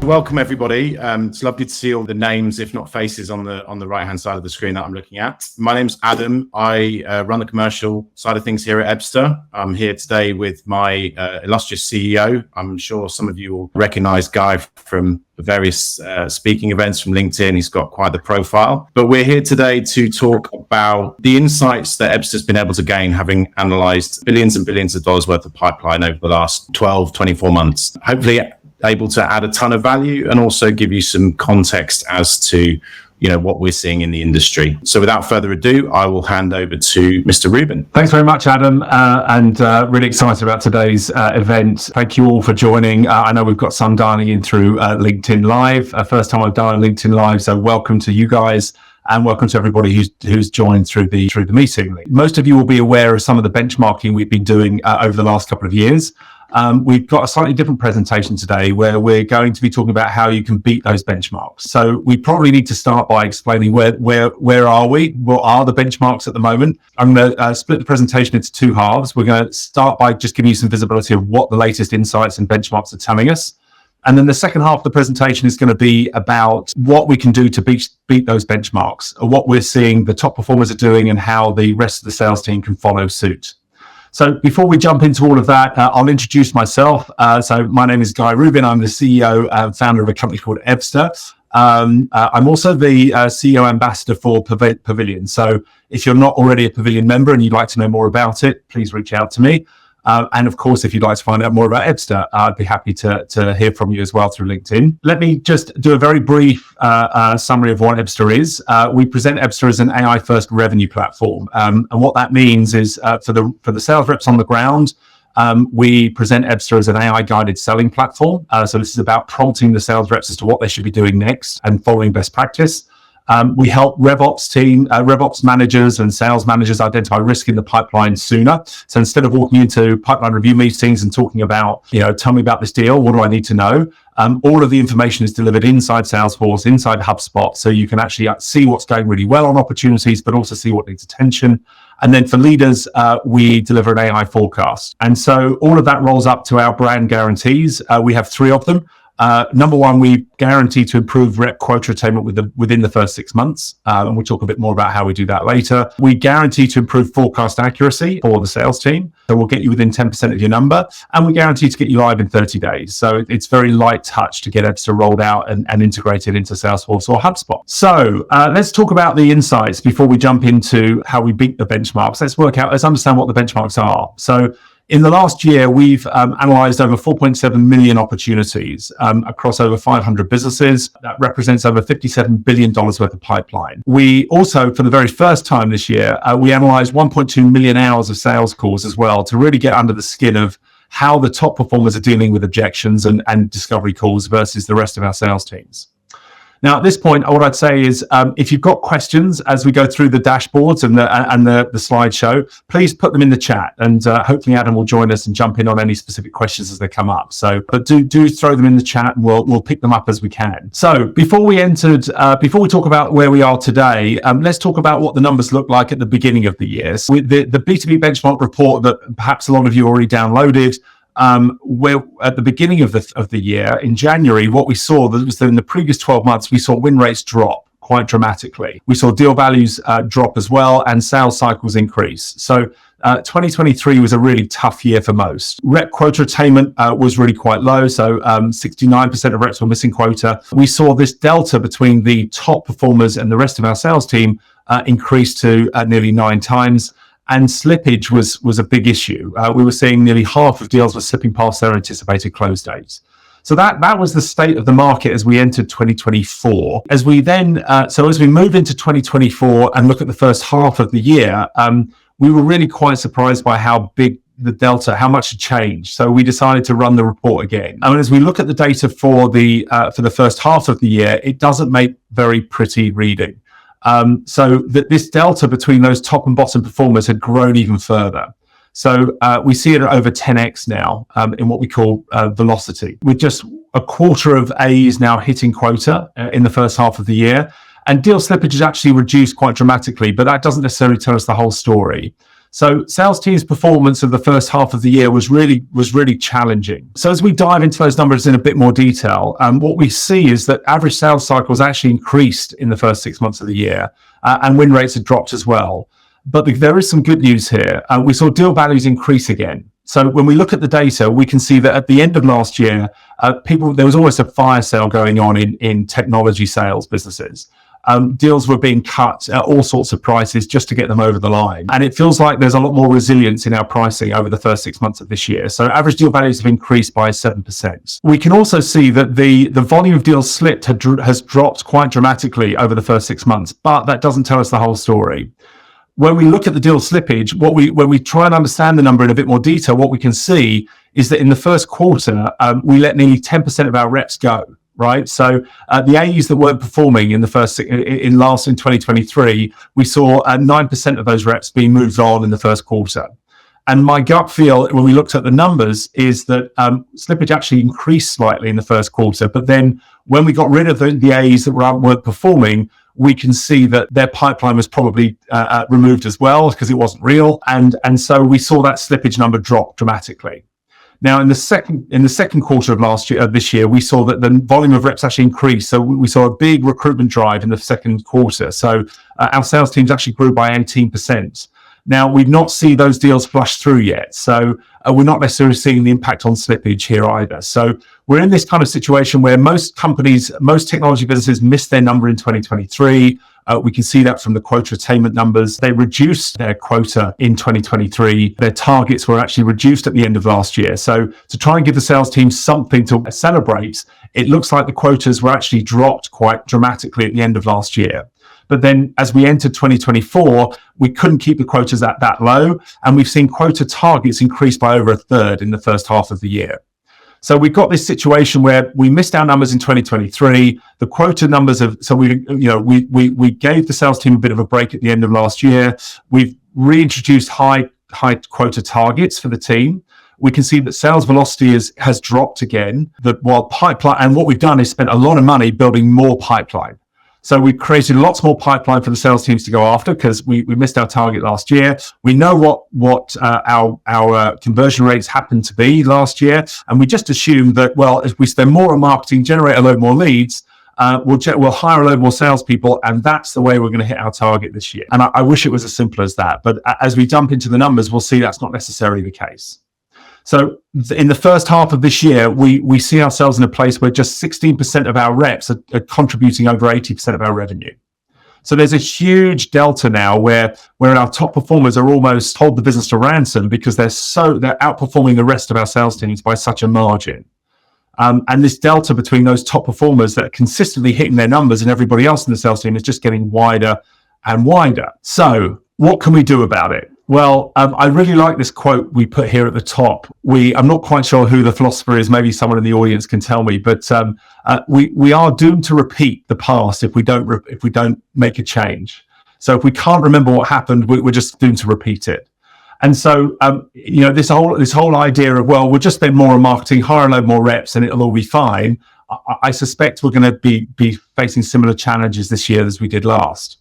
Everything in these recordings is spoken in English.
Welcome everybody. It's lovely to see all the names, if not faces, on the right hand side of the screen that I'm looking at. My name's Adam. I run the commercial side of things here at Ebsta. I'm here today with my illustrious CEO. I'm sure some of you will recognize Guy from various speaking events from LinkedIn. He's got quite the profile. But we're here today to talk about the insights that Ebsta's been able to gain, having analyzed billions and billions of dollars worth of pipeline over the last 12, 24 months. Hopefully able to add a ton of value and also give you some context as to what we're seeing in the industry. So without further ado, I will hand over to Mr. Rubin. Thanks very much, Adam, and really excited about today's event. Thank you all for joining. I know we've got some dialing in through LinkedIn Live. First time I've dialed LinkedIn Live, so welcome to you guys. And welcome to everybody who's joined through the meeting. Most of you will be aware of some of the benchmarking we've been doing over the last couple of years. We've got a slightly different presentation today where we're going to be talking about how you can beat those benchmarks. So we probably need to start by explaining where are we? What are the benchmarks at the moment? I'm going to split the presentation into two halves. We're going to start by just giving you some visibility of what the latest insights and benchmarks are telling us. And then the second half of the presentation is going to be about what we can do to beat those benchmarks, what we're seeing the top performers are doing and how the rest of the sales team can follow suit. So before we jump into all of that, I'll introduce myself. So my name is Guy Rubin. I'm the CEO and founder of a company called Ebsta. I'm also the CEO ambassador for Pavilion. So if you're not already a Pavilion member and you'd like to know more about it, please reach out to me. And of course, if you'd like to find out more about Ebsta, I'd be happy to hear from you as well through LinkedIn. Let me just do a very brief summary of what Ebsta is. We present Ebsta as an AI-first revenue platform. And what that means is for the sales reps on the ground, we present Ebsta as an AI-guided selling platform. So this is about prompting the sales reps as to what they should be doing next and following best practice. We help RevOps managers and sales managers identify risk in the pipeline sooner. So instead of walking into pipeline review meetings and talking about, tell me about this deal, what do I need to know? All of the information is delivered inside Salesforce, inside HubSpot, so you can actually see what's going really well on opportunities, but also see what needs attention. And then for leaders, we deliver an AI forecast. And so all of that rolls up to our brand guarantees. We have 3 of them. Number one, we guarantee to improve rep quota attainment within the first 6 months. And we'll talk a bit more about how we do that later. We guarantee to improve forecast accuracy for the sales team. So we'll get you within 10% of your number. And we guarantee to get you live in 30 days. So it's very light touch to get Ebsta rolled out and integrated into Salesforce or HubSpot. So let's talk about the insights before we jump into how we beat the benchmarks. Let's understand what the benchmarks are. So in the last year, we've analyzed over 4.7 million opportunities across over 500 businesses. That represents over $57 billion worth of pipeline. We also, for the very first time this year, we analyzed 1.2 million hours of sales calls as well to really get under the skin of how the top performers are dealing with objections and discovery calls versus the rest of our sales teams. Now, at this point, what I'd say is if you've got questions as we go through the dashboards and the slideshow, please put them in the chat, and hopefully Adam will join us and jump in on any specific questions as they come up. So, but do throw them in the chat, and we'll pick them up as we can. So, before we talk about where we are today, let's talk about what the numbers look like at the beginning of the year. So with the B2B benchmark report that perhaps a lot of you already downloaded. Where at the beginning of the year in January, what we saw was that in the previous 12 months, we saw win rates drop quite dramatically. We saw deal values drop as well, and sales cycles increase. So 2023 was a really tough year for most. Rep quota attainment was really quite low. So 69% of reps were missing quota. We saw this delta between the top performers and the rest of our sales team increase to nearly 9 times. And slippage was a big issue. We were seeing nearly half of deals were slipping past their anticipated close dates. So that was the state of the market as we entered 2024. As we move into 2024 and look at the first half of the year, we were really quite surprised by how big the delta, how much it changed. So we decided to run the report again. And as we look at the data for the first half of the year, it doesn't make very pretty reading. So that this delta between those top and bottom performers had grown even further. So we see it at over 10x now in what we call velocity, with just a quarter of A's now hitting quota in the first half of the year. And deal slippage is actually reduced quite dramatically, but that doesn't necessarily tell us the whole story. So sales team's performance of the first half of the year was really challenging. So as we dive into those numbers in a bit more detail, what we see is that average sales cycles actually increased in the first 6 months of the year, and win rates had dropped as well. But there is some good news here. We saw deal values increase again. So when we look at the data, we can see that at the end of last year, there was almost a fire sale going on in technology sales businesses. Deals were being cut at all sorts of prices just to get them over the line. And it feels like there's a lot more resilience in our pricing over the first 6 months of this year. So average deal values have increased by 7%. We can also see that the volume of deals slipped has dropped quite dramatically over the first 6 months, but that doesn't tell us the whole story. When we look at the deal slippage, when we try and understand the number in a bit more detail, what we can see is that in the first quarter, we let nearly 10% of our reps go. Right, so the AEs that weren't performing in 2023, we saw 9% of those reps being moved on in the first quarter. And my gut feel when we looked at the numbers is that slippage actually increased slightly in the first quarter, but then when we got rid of the AEs that weren't performing, we can see that their pipeline was probably removed as well because it wasn't real, and so we saw that slippage number drop dramatically. Now, in the second quarter of this year, we saw that the volume of reps actually increased. So we saw a big recruitment drive in the second quarter. So our sales teams actually grew by 18%. Now, we've not seen those deals flush through yet. So we're not necessarily seeing the impact on slippage here either. So we're in this kind of situation where most technology businesses missed their number in 2023. We can see that from the Quota Attainment numbers. They reduced their quota in 2023. Their targets were actually reduced at the end of last year. So to try and give the sales team something to celebrate, it looks like the quotas were actually dropped quite dramatically at the end of last year. But then as we entered 2024, we couldn't keep the quotas at that low. And we've seen quota targets increase by over a third in the first half of the year. So we've got this situation where we missed our numbers in 2023. The quota numbers we gave the sales team a bit of a break at the end of last year. We've reintroduced high quota targets for the team. We can see that sales velocity has dropped again. That while pipeline, and what we've done is spent a lot of money building more pipeline. So we've created lots more pipeline for the sales teams to go after because we missed our target last year. We know what our conversion rates happened to be last year, and we just assumed that, well, if we spend more on marketing, generate a load more leads, we'll hire a load more salespeople, and that's the way we're going to hit our target this year. And I wish it was as simple as that, but as we jump into the numbers, we'll see that's not necessarily the case. So in the first half of this year, we see ourselves in a place where just 16% of our reps are contributing over 80% of our revenue. So there's a huge delta now where our top performers are almost hold the business to ransom because they're outperforming the rest of our sales teams by such a margin. And this delta between those top performers that are consistently hitting their numbers and everybody else in the sales team is just getting wider and wider. So what can we do about it? Well, I really like this quote we put here at the top. I'm not quite sure who the philosopher is. Maybe someone in the audience can tell me. But we are doomed to repeat the past if we don't make a change. So if we can't remember what happened, we're just doomed to repeat it. And so this whole idea of, well, we'll just spend more on marketing, hire a load more reps, and it'll all be fine. I suspect we're going to be facing similar challenges this year as we did last.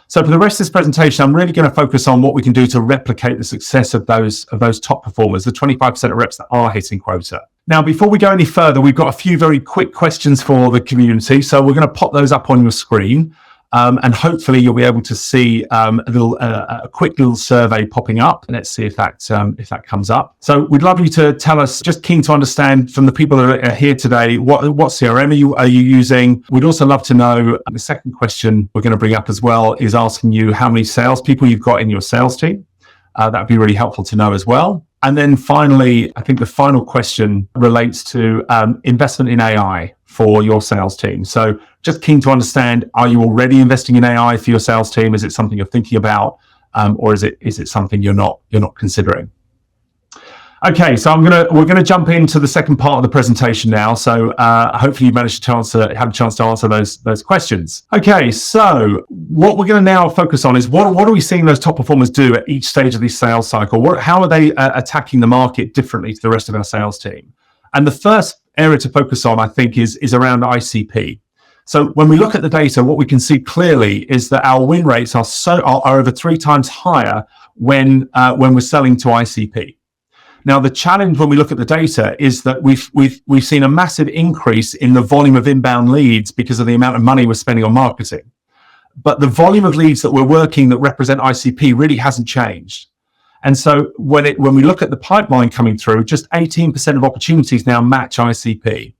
So for the rest of this presentation, I'm really going to focus on what we can do to replicate the success of those top performers, the 25% of reps that are hitting quota. Now, before we go any further, we've got a few very quick questions for the community. So we're going to pop those up on your screen. And hopefully you'll be able to see a quick little survey popping up. Let's see if that comes up. So we'd love you to tell us, just keen to understand from the people that are here today, what CRM are you using? We'd also love to know, the second question we're going to bring up as well is asking you how many salespeople you've got in your sales team. That'd be really helpful to know as well. And then finally, I think the final question relates to investment in AI for your sales team. So just keen to understand, are you already investing in AI for your sales team? Is it something you're thinking about, or is it something you're not considering? Okay, so we're gonna jump into the second part of the presentation now. So hopefully you managed to have a chance to answer those questions. Okay, so what we're going to now focus on is what are we seeing those top performers do at each stage of this sales cycle? How are they attacking the market differently to the rest of our sales team? And the first area to focus on, I think, is around ICP. So when we look at the data, what we can see clearly is that our win rates are over 3 times higher when we're selling to ICP. Now, the challenge when we look at the data is that we've seen a massive increase in the volume of inbound leads because of the amount of money we're spending on marketing. But the volume of leads that we're working that represent ICP really hasn't changed. And so when we look at the pipeline coming through, just 18% of opportunities now match ICP.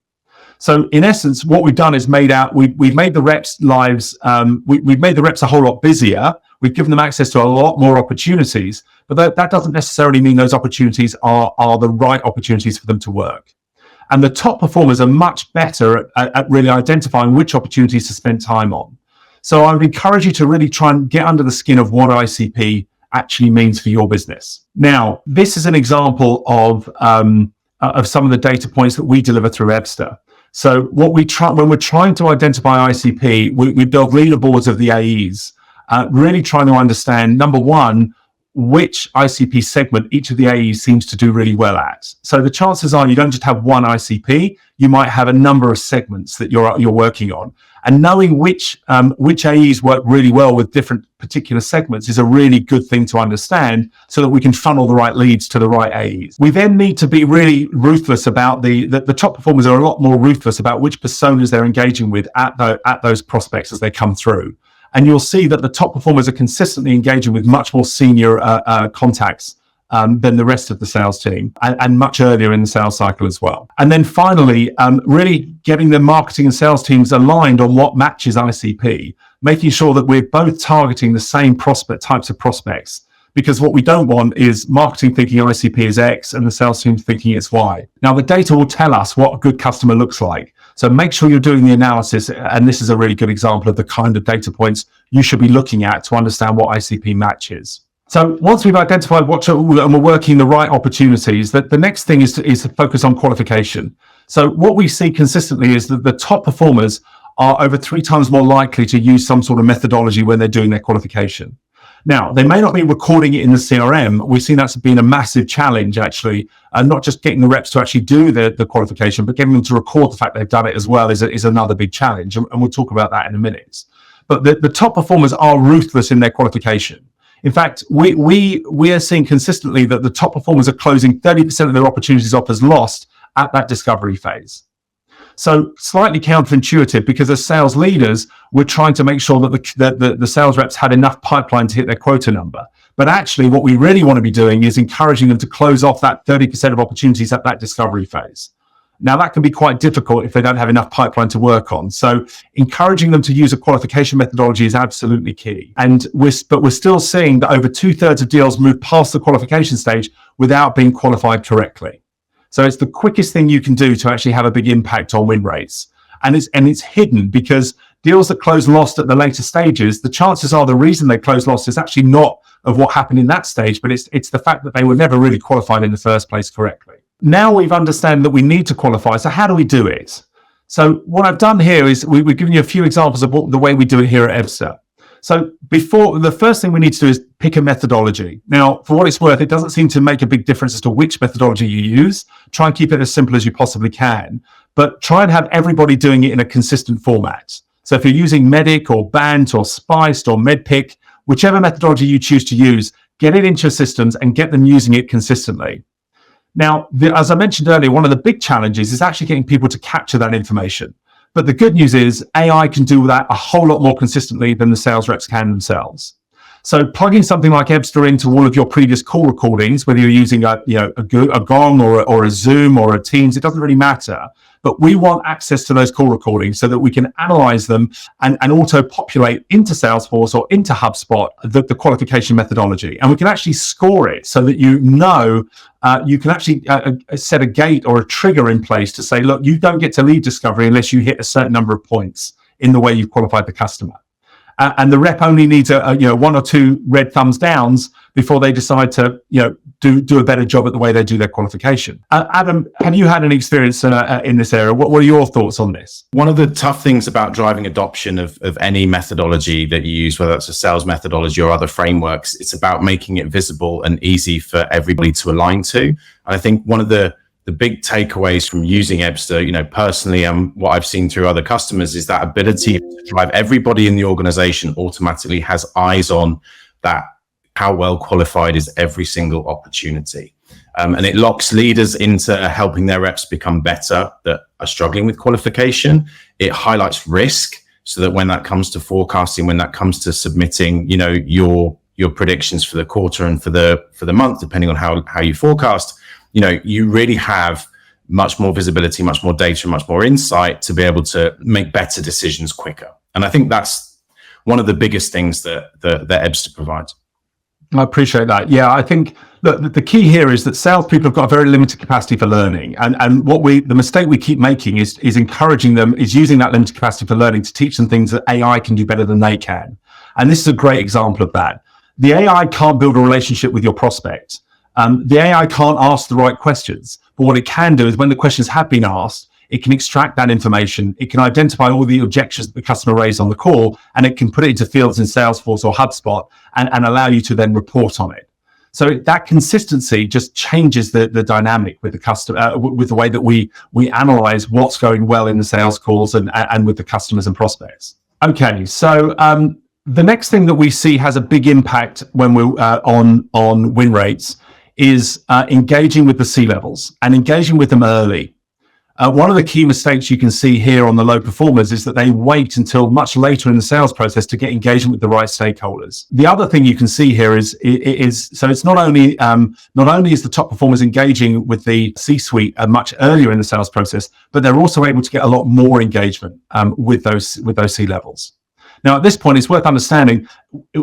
So in essence, what we've done is we've made the reps' lives, we've made the reps a whole lot busier. We've given them access to a lot more opportunities, but that doesn't necessarily mean those opportunities are the right opportunities for them to work. And the top performers are much better at really identifying which opportunities to spend time on. So I would encourage you to really try and get under the skin of what ICP actually means for your business. Now, this is an example of some of the data points that we deliver through Ebsta. So when we're trying to identify ICP, we build leaderboards of the AEs, really trying to understand, number one, which ICP segment each of the AEs seems to do really well at. So the chances are you don't just have one ICP, you might have a number of segments that you're working on. And knowing which AEs work really well with different particular segments is a really good thing to understand so that we can funnel the right leads to the right AEs. We then need to be really ruthless about the top performers are a lot more ruthless about which personas they're engaging with at those prospects as they come through. And you'll see that the top performers are consistently engaging with much more senior contacts than the rest of the sales team, and much earlier in the sales cycle as well. And then finally, really getting the marketing and sales teams aligned on what matches ICP, making sure that we're both targeting the same types of prospects. Because what we don't want is marketing thinking ICP is X and the sales team thinking it's Y. Now, the data will tell us what a good customer looks like. So make sure you're doing the analysis. And this is a really good example of the kind of data points you should be looking at to understand what ICP matches. So once we've identified and we're working the right opportunities, the next thing is to focus on qualification. So what we see consistently is that the top performers are over 3 times more likely to use some sort of methodology when they're doing their qualification. Now, they may not be recording it in the CRM. We've seen that's been a massive challenge, actually, not just getting the reps to actually do the qualification, but getting them to record the fact they've done it as well is another big challenge. And we'll talk about that in a minute. But the top performers are ruthless in their qualification. In fact, we are seeing consistently that the top performers are closing 30% of their opportunities off as lost at that discovery phase. So slightly counterintuitive, because as sales leaders, we're trying to make sure that the sales reps had enough pipeline to hit their quota number. But actually, what we really want to be doing is encouraging them to close off that 30% of opportunities at that discovery phase. Now, that can be quite difficult if they don't have enough pipeline to work on. So encouraging them to use a qualification methodology is absolutely key. But we're still seeing that over 2/3 of deals move past the qualification stage without being qualified correctly. So it's the quickest thing you can do to actually have a big impact on win rates. And it's hidden, because deals that close lost at the later stages, the chances are the reason they close lost is actually not of what happened in that stage, but it's the fact that they were never really qualified in the first place correctly. Now we've understood that we need to qualify. So how do we do it? So what I've done here is we've given you a few examples of the way we do it here at Ebsta. So the first thing we need to do is pick a methodology. Now, for what it's worth, it doesn't seem to make a big difference as to which methodology you use. Try and keep it as simple as you possibly can, but try and have everybody doing it in a consistent format. So if you're using Medic or Bant or Spiced or MedPick, whichever methodology you choose to use, get it into your systems and get them using it consistently. Now, as I mentioned earlier, one of the big challenges is actually getting people to capture that information. But the good news is AI can do that a whole lot more consistently than the sales reps can themselves. So plugging something like Ebsta into all of your previous call recordings, whether you're using a Gong or a Zoom or a Teams, it doesn't really matter. But we want access to those call recordings so that we can analyze them and auto-populate into Salesforce or into HubSpot the qualification methodology. And we can actually score it so that you can actually set a gate or a trigger in place to say, look, you don't get to lead discovery unless you hit a certain number of points in the way you've qualified the customer. And the rep only needs 1 or 2 red thumbs downs before they decide to do a better job at the way they do their qualification. Adam, have you had any experience in this area? What are your thoughts on this? One of the tough things about driving adoption of any methodology that you use, whether it's a sales methodology or other frameworks, it's about making it visible and easy for everybody to align to. And I think one of the big takeaways from using Ebsta, personally, and what I've seen through other customers, is that ability to drive everybody in the organization automatically has eyes on that how well qualified is every single opportunity. And it locks leaders into helping their reps become better that are struggling with qualification. It highlights risk so that when that comes to forecasting, when that comes to submitting, your predictions for the quarter and for the month, depending on how you forecast, you really have much more visibility, much more data, much more insight to be able to make better decisions quicker. And I think that's one of the biggest things that Ebsta provides. I appreciate that. Yeah, I think the key here is that salespeople have got a very limited capacity for learning, and the mistake we keep making is encouraging them, is using that limited capacity for learning to teach them things that AI can do better than they can. And this is a great example of that. The AI can't build a relationship with your prospect. The AI can't ask the right questions, but what it can do is when the questions have been asked, it can extract that information. It can identify all the objections that the customer raised on the call, and it can put it into fields in Salesforce or HubSpot and allow you to then report on it. So that consistency just changes the dynamic with the customer, with the way that we analyze what's going well in the sales calls and with the customers and prospects. Okay, so the next thing that we see has a big impact when we're on win rates is engaging with the C-levels and engaging with them early. One of the key mistakes you can see here on the low performers is that they wait until much later in the sales process to get engagement with the right stakeholders. The other thing you can see here is so it's not only is the top performers engaging with the C-suite much earlier in the sales process, but they're also able to get a lot more engagement with those C-levels. Now, at this point, it's worth understanding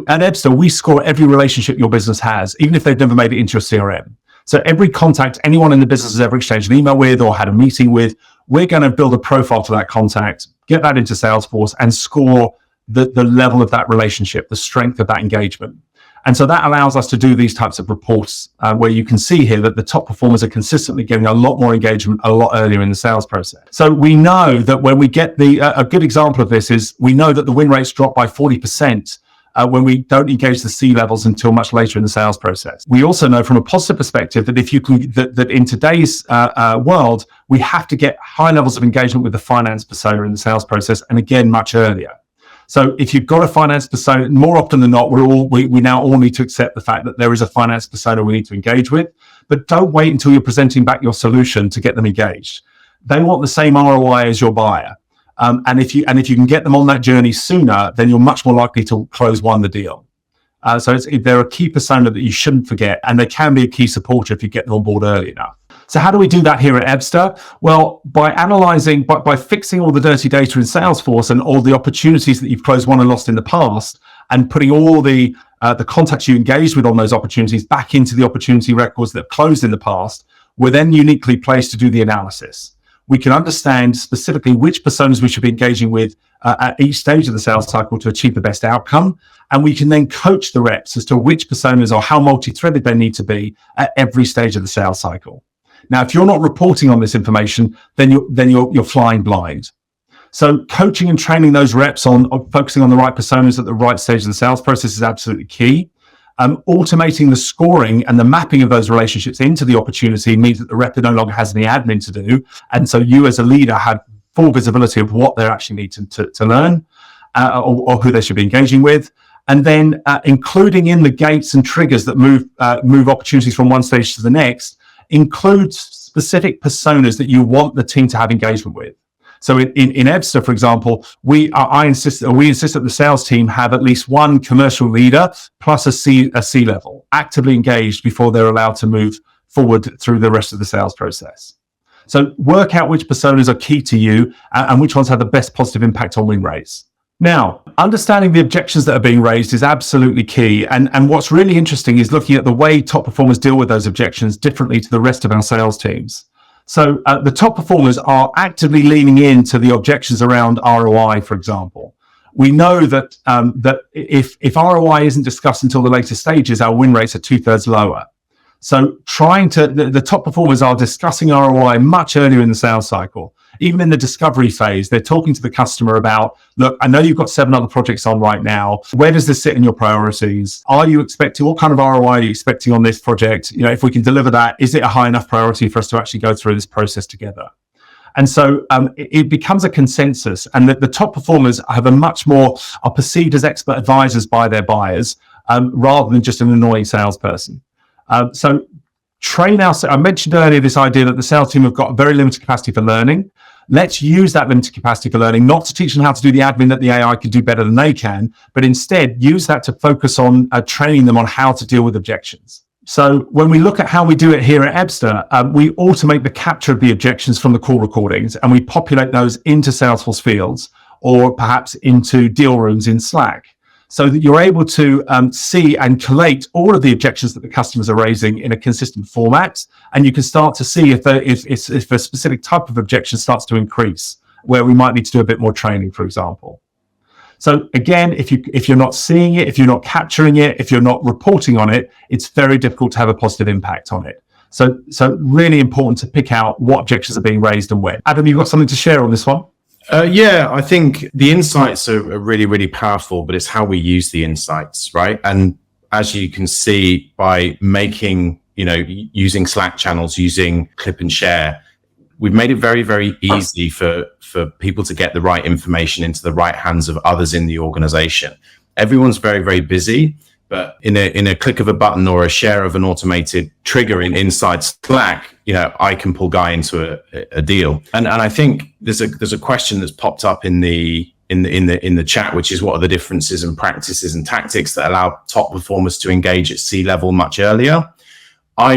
at Ebsta, we score every relationship your business has, even if they've never made it into your CRM. So every contact anyone in the business has ever exchanged an email with or had a meeting with, we're going to build a profile for that contact, get that into Salesforce, and score the level of that relationship, the strength of that engagement. And so that allows us to do these types of reports where you can see here that the top performers are consistently getting a lot more engagement a lot earlier in the sales process. So we know that when we get a good example of this is we know that the win rates drop by 40% when we don't engage the C-levels until much later in the sales process. We also know from a positive perspective that if you can, that in today's world, we have to get high levels of engagement with the finance persona in the sales process, and again, much earlier. So if you've got a finance persona, more often than not, we now all need to accept the fact that there is a finance persona we need to engage with, but don't wait until you're presenting back your solution to get them engaged. They want the same ROI as your buyer. And if you can get them on that journey sooner, then you're much more likely to close the deal. So they're a key persona that you shouldn't forget, and they can be a key supporter if you get them on board early enough. So how do we do that here at Ebsta? Well, by analyzing, by fixing all the dirty data in Salesforce and all the opportunities that you've closed, won, and lost in the past, and putting all the contacts you engaged with on those opportunities back into the opportunity records that have closed in the past, we're then uniquely placed to do the analysis. We can understand specifically which personas we should be engaging with at each stage of the sales cycle to achieve the best outcome. And we can then coach the reps as to which personas or how multi-threaded they need to be at every stage of the sales cycle. Now, if you're not reporting on this information, then you're flying blind. So coaching and training those reps on focusing on the right personas at the right stage of the sales process is absolutely key. Automating the scoring and the mapping of those relationships into the opportunity means that the rep no longer has any admin to do. And so you as a leader have full visibility of what they actually need to learn or who they should be engaging with. And then including in the gates and triggers that move opportunities from one stage to the next, include specific personas that you want the team to have engagement with. So in Ebsta, for example, we insist that the sales team have at least one commercial leader plus a C-level actively engaged before they're allowed to move forward through the rest of the sales process. So work out which personas are key to you and which ones have the best positive impact on win rates. Now, understanding the objections that are being raised is absolutely key. And what's really interesting is looking at the way top performers deal with those objections differently to the rest of our sales teams. So the top performers are actively leaning into the objections around ROI, for example. We know that if ROI isn't discussed until the later stages, our win rates are 2/3 lower. So the top performers are discussing ROI much earlier in the sales cycle. Even in the discovery phase, they're talking to the customer about, look, I know you've got 7 other projects on right now. Where does this sit in your priorities? What kind of ROI are you expecting on this project? If we can deliver that, is it a high enough priority for us to actually go through this process together? And so it becomes a consensus, and the top performers are perceived as expert advisors by their buyers, rather than just an annoying salesperson. So train our, I mentioned earlier this idea that the sales team have got a very limited capacity for learning. Let's use that limited capacity for learning, not to teach them how to do the admin that the AI could do better than they can, but instead use that to focus on training them on how to deal with objections. So when we look at how we do it here at Ebsta, we automate the capture of the objections from the call recordings, and we populate those into Salesforce fields or perhaps into deal rooms in Slack, so that you're able to see and collate all of the objections that the customers are raising in a consistent format. And you can start to see if a specific type of objection starts to increase, where we might need to do a bit more training, for example. So again, if you're not seeing it, if you're not capturing it, if you're not reporting on it, it's very difficult to have a positive impact on it. So really important to pick out what objections are being raised and when. Adam, you've got something to share on this one? Yeah, I think the insights are really, really powerful, but it's how we use the insights, right? And as you can see, by making, using Slack channels, using clip and share, we've made it very, very easy for people to get the right information into the right hands of others in the organization. Everyone's very, very busy, but in a click of a button or a share of an automated trigger inside Slack, I can pull Guy into a deal. And I think there's a question that's popped up in the chat, which is what are the differences in practices and tactics that allow top performers to engage at C-level much earlier?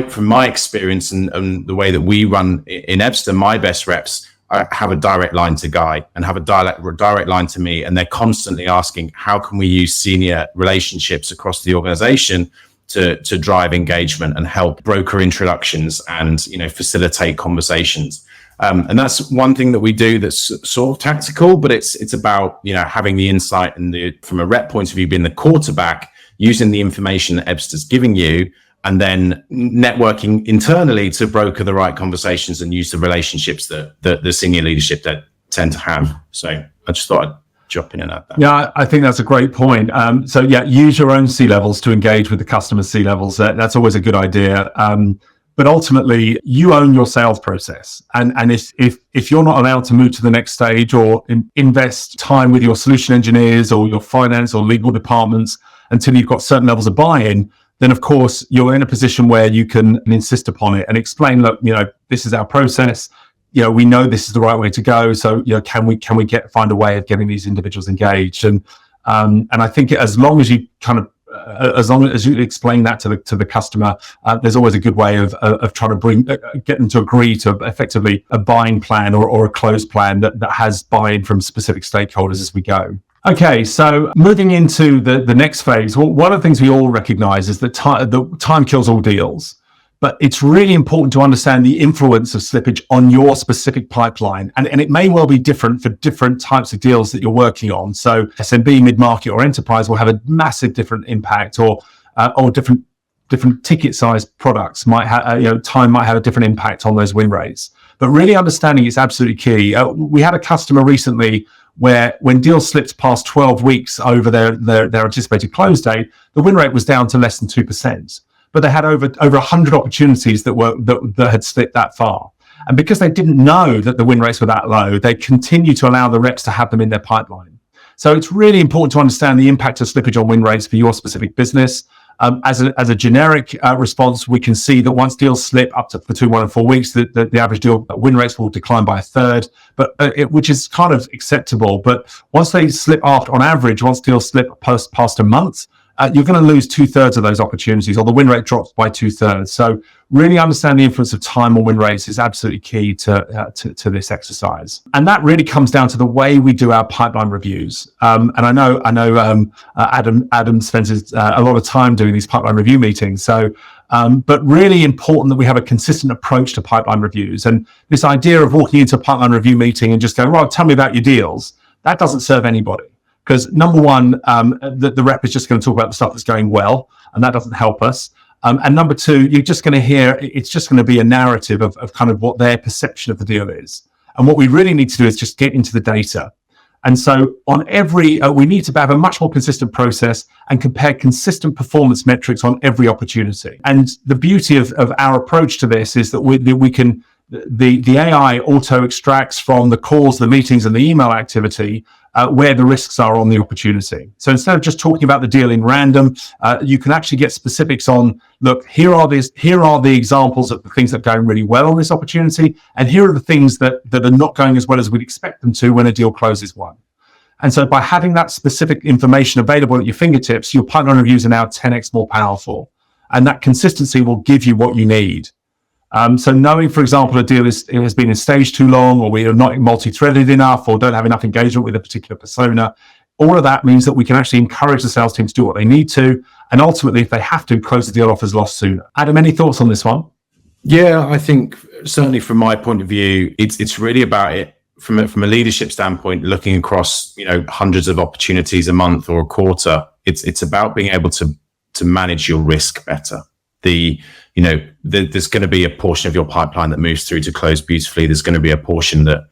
From my experience and the way that we run in Ebsta, my best reps have a direct line to Guy and have a direct line to me, and they're constantly asking, how can we use senior relationships across the organization to drive engagement and help broker introductions and facilitate conversations. And that's one thing that we do that's sort of tactical, but it's about having the insight and from a rep point of view, being the quarterback, using the information that Ebsta's giving you, and then networking internally to broker the right conversations and use the relationships that the senior leadership that tend to have. So I just thought I'd drop in and add that. Yeah, I think that's a great point. So yeah, use your own C-levels to engage with the customer's C-levels. That's always a good idea. But ultimately, you own your sales process. And if you're not allowed to move to the next stage or invest time with your solution engineers or your finance or legal departments until you've got certain levels of buy-in, then of course you're in a position where you can insist upon it and explain, look, this is our process. We know this is the right way to go. So, can we find a way of getting these individuals engaged? And I think as long as you as long as you explain that to the customer, there's always a good way of trying to get them to agree to effectively a buying plan or a close plan that has buy-in from specific stakeholders as we go. Okay, so moving into the next phase, one of the things we all recognize is that time kills all deals. But it's really important to understand the influence of slippage on your specific pipeline. And it may well be different for different types of deals that you're working on. So SMB, mid-market, or enterprise will have a massive different impact, or different ticket size products might have, time might have a different impact on those win rates. But really understanding is absolutely key. We had a customer recently where when deals slipped past 12 weeks over their anticipated close date, the win rate was down to less than 2%. But they had over 100 opportunities that had slipped that far. And because they didn't know that the win rates were that low, they continue to allow the reps to have them in their pipeline. So it's really important to understand the impact of slippage on win rates for your specific business. As a generic response, we can see that once deals slip up to between 1 and 4 weeks, the average deal win rates will decline by a third, which is kind of acceptable. But once they slip on average, once deals slip past a month, you're going to lose 2/3 of those opportunities, or the win rate drops by 2/3. So really understand the influence of time on win rates is absolutely key to this exercise. And that really comes down to the way we do our pipeline reviews. And I know Adam spends a lot of time doing these pipeline review meetings. So, but really important that we have a consistent approach to pipeline reviews. And this idea of walking into a pipeline review meeting and just going, well, tell me about your deals, that doesn't serve anybody. Because number one, the rep is just going to talk about the stuff that's going well, and that doesn't help us. And number two, you're just going to hear, it's just going to be a narrative of kind of what their perception of the deal is. And what we really need to do is just get into the data. And so on we need to have a much more consistent process and compare consistent performance metrics on every opportunity. And the beauty of our approach to this is that we can the AI auto extracts from the calls, the meetings, and the email activity where the risks are on the opportunity. So instead of just talking about the deal in random, you can actually get specifics on, look, here are the examples of the things that are going really well on this opportunity, and here are the things that are not going as well as we'd expect them to when a deal closes one. And so by having that specific information available at your fingertips, your pipeline reviews are now 10x more powerful. And that consistency will give you what you need. So knowing, for example, a deal has been in stage too long, or we are not multi-threaded enough, or don't have enough engagement with a particular persona, all of that means that we can actually encourage the sales team to do what they need to, and ultimately, if they have to, close the deal off as lost sooner. Adam, any thoughts on this one? Yeah, I think certainly from my point of view, it's really about it from a leadership standpoint, looking across hundreds of opportunities a month or a quarter. It's about being able to manage your risk better. There's going to be a portion of your pipeline that moves through to close beautifully. There's going to be a portion that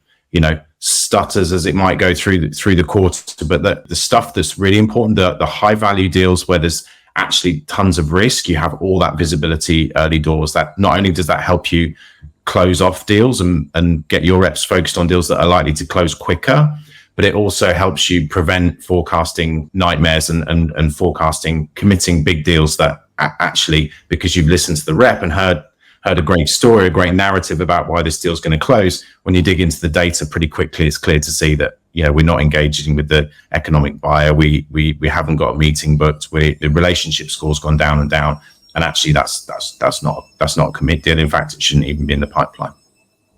stutters as it might go through the quarter. But the stuff that's really important, the high value deals where there's actually tons of risk, you have all that visibility early doors. That not only does that help you close off deals and get your reps focused on deals that are likely to close quicker, but it also helps you prevent forecasting nightmares and forecasting committing big deals that actually, because you've listened to the rep and heard a great story, a great narrative about why this deal is going to close. When you dig into the data pretty quickly, it's clear to see that we're not engaging with the economic buyer. We haven't got a meeting booked. The relationship score's gone down and down, and actually that's not a commit deal. In fact, it shouldn't even be in the pipeline.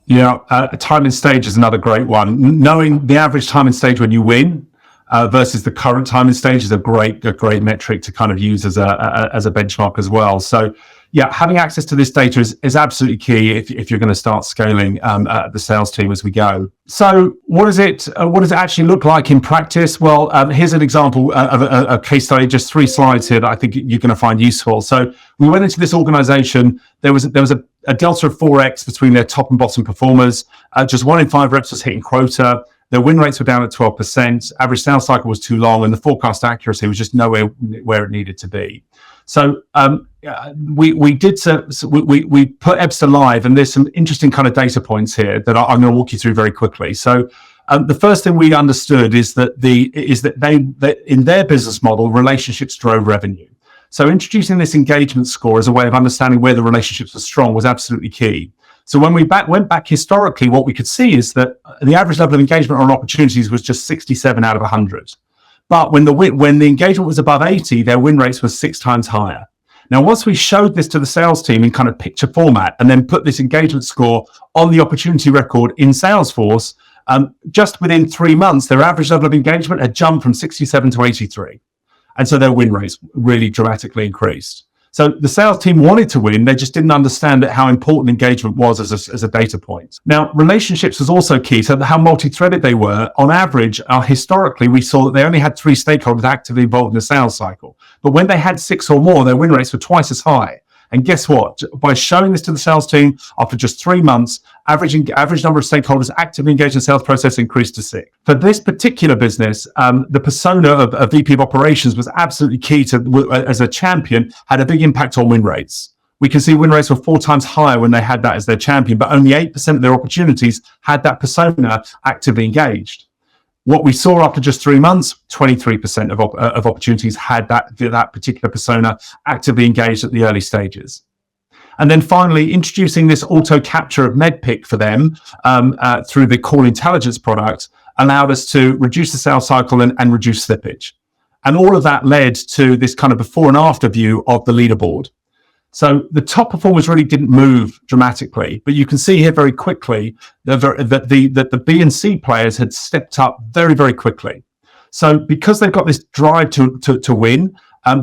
Yeah, time and stage is another great one. Knowing the average time and stage when you win versus the current time and stage is a great metric to kind of use as a benchmark as well. So yeah, having access to this data is absolutely key if you're going to start scaling the sales team as we go. So what does it actually look like in practice? Well, here's an example of a case study, just 3 slides here that I think you're going to find useful. So we went into this organization. There was a delta of 4x between their top and bottom performers. Just 1 in 5 reps was hitting quota. Their win rates were down at 12%. Average sales cycle was too long, and the forecast accuracy was just nowhere where it needed to be. So we put Ebsta live, and there's some interesting kind of data points here that I'm going to walk you through very quickly. So the first thing we understood is that they in their business model, relationships drove revenue. So introducing this engagement score as a way of understanding where the relationships were strong was absolutely key. So when we went back historically, what we could see is that the average level of engagement on opportunities was just 67 out of 100. But when the engagement was above 80, their win rates were 6 times higher. Now, once we showed this to the sales team in kind of picture format and then put this engagement score on the opportunity record in Salesforce, just within 3 months, their average level of engagement had jumped from 67 to 83. And so their win rates really dramatically increased. So the sales team wanted to win, they just didn't understand how important engagement was as a data point. Now, relationships was also key, so how multi-threaded they were. On average, historically, we saw that they only had 3 stakeholders actively involved in the sales cycle. But when they had 6 or more, their win rates were twice as high. And guess what? By showing this to the sales team, after just 3 months, average number of stakeholders actively engaged in the sales process increased to 6. For this particular business, the persona of a VP of operations was absolutely key as a champion, had a big impact on win rates. We can see win rates were 4 times higher when they had that as their champion, but only 8% of their opportunities had that persona actively engaged. What we saw after just 3 months, 23% of opportunities had that particular persona actively engaged at the early stages. And then finally, introducing this auto capture of MedPick for them through the Call Intelligence product allowed us to reduce the sales cycle and reduce slippage. And all of that led to this kind of before and after view of the leaderboard. So the top performers really didn't move dramatically, but you can see here very quickly that the B and C players had stepped up very, very quickly. So because they've got this drive to win,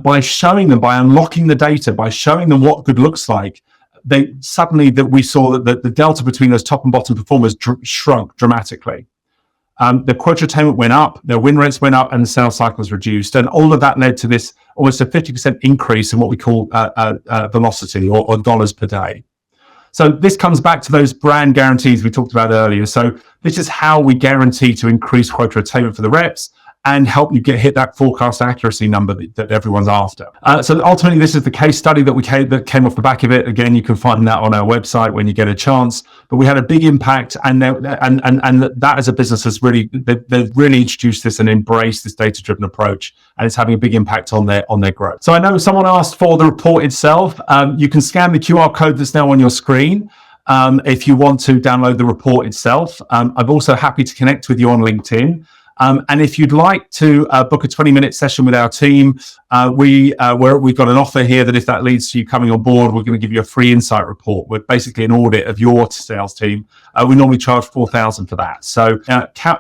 by showing them, by unlocking the data, by showing them what good looks like, we saw that the delta between those top and bottom performers shrunk dramatically. The quota attainment went up, their win rates went up, and the sales cycles reduced. And all of that led to this almost a 50% increase in what we call velocity or dollars per day. So this comes back to those brand guarantees we talked about earlier. So this is how we guarantee to increase quota attainment for the reps and help you hit that forecast accuracy number that everyone's after. So ultimately, this is the case study that came off the back of it. Again, you can find that on our website when you get a chance. But we had a big impact, and that as a business has they've really introduced this and embraced this data-driven approach, and it's having a big impact on their growth. So I know someone asked for the report itself. You can scan the QR code that's now on your screen. If you want to download the report itself. I'm also happy to connect with you on LinkedIn. And if you'd like to book a 20-minute session with our team, we've got an offer here that if that leads to you coming on board, we're going to give you a free insight report. We're basically an audit of your sales team. We normally charge $4,000 for that. So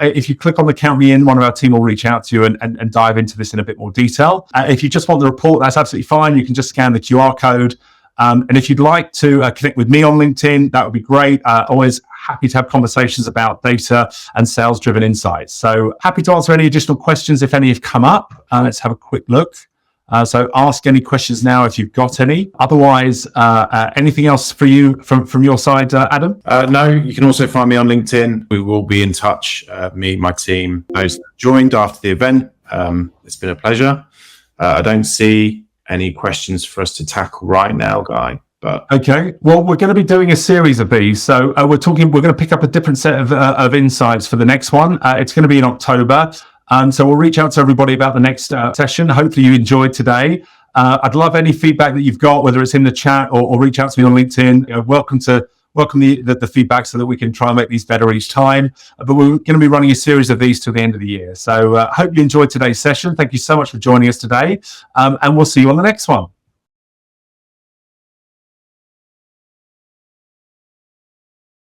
if you click on the Count Me In, one of our team will reach out to you and dive into this in a bit more detail. If you just want the report, that's absolutely fine. You can just scan the QR code. And if you'd like to connect with me on LinkedIn, that would be great. Always happy to have conversations about data and sales-driven insights. So happy to answer any additional questions if any have come up. Let's have a quick look. So ask any questions now if you've got any. Otherwise, anything else for you from your side, Adam? No, you can also find me on LinkedIn. We will be in touch, me, my team, those that joined after the event. It's been a pleasure. I don't see any questions for us to tackle right now, Guy? But okay, well, we're going to be doing a series of these, so we're going to pick up a different set of insights for the next one. It's going to be in October, so we'll reach out to everybody about the next session. Hopefully you enjoyed today. I'd love any feedback that you've got, whether it's in the chat or reach out to me on LinkedIn. Welcome the feedback so that we can try and make these better each time. But we're going to be running a series of these till the end of the year. So hope you enjoyed today's session. Thank you so much for joining us today. And we'll see you on the next one.